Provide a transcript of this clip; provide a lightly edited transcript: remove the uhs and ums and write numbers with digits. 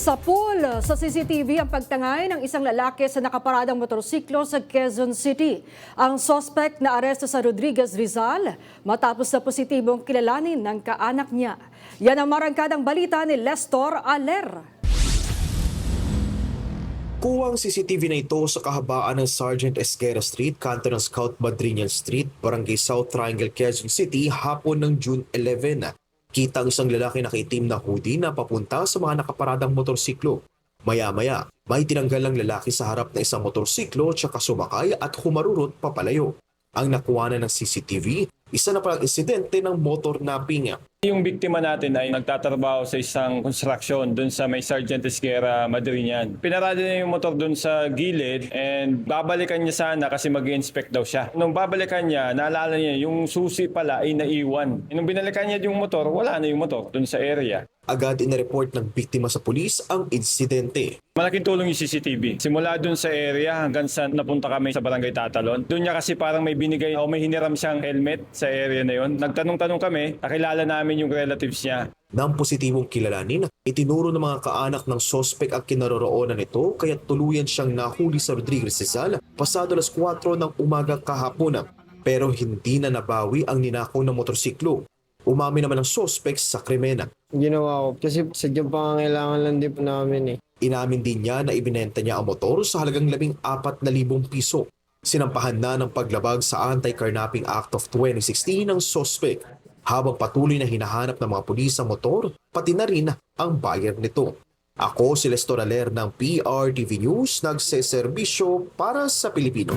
Sa pool sa CCTV ang pagtangay ng isang lalaki sa nakaparadang motorsiklo sa Quezon City. Ang suspect na aresto sa Rodriguez, Rizal matapos na positibong kilalanin ng kaanak niya. Yan ang marangkadang balita ni Lestor Aler. Kuwang CCTV na ito sa kahabaan ng Sergeant Esquera Street, kanto ng Scout Madrinian Street, Barangay South Triangle, Quezon City, hapon ng June 11. Kita ang isang lalaki na nakaitim na hoodie na papunta sa mga nakaparadang motorsiklo. Maya-maya, may tinanggal ng lalaki sa harap na isang motorsiklo tsaka sumakay at humarurot papalayo. Ang nakuha ng CCTV, isa na palang insidente ng motor napping. Yung biktima natin ay nagtatrabaho sa isang construction doon sa may Sergeant Esquera, Madrinian. Pinarada niya yung motor doon sa gilid and babalikan niya sana kasi mag-inspect daw siya. Nung babalikan niya, naalala niya yung susi pala ay naiwan. Nung binalikan niya yung motor, wala na yung motor doon sa area. Agad inareport ng biktima sa pulis ang insidente. Malaking tulong yung CCTV. Simula doon sa area hanggang sa napunta kami sa Barangay Tatalon. Doon niya kasi parang may binigay o may hiniram siyang helmet sa area na yon. Nagtanong-tanong kami, nakilala namin yung relatives niya. Nang positibong kilalanin, itinuro ng mga kaanak ng sospek ang kinaroroonan nito kaya tuluyan siyang nahuli sa Rodriguez, Rizal pasado alas 4 ng umaga kahapon. Pero hindi na nabawi ang ninakaw ng motorsiklo. Umami naman ang sospek sa krimen. Ginawa ko kasi sadyang pangangailangan lang din po namin eh. Inamin din niya na ibinenta niya ang motor sa halagang 14,000 piso. Sinampahan na ng paglabag sa Anti-Carnapping Act of 2016 ng sospek. Habang patuloy na hinahanap ng mga pulis ang motor, pati na rin ang buyer nito. Ako si Lestor Aler ng PRTV News, nagseserbisyo para sa Pilipino.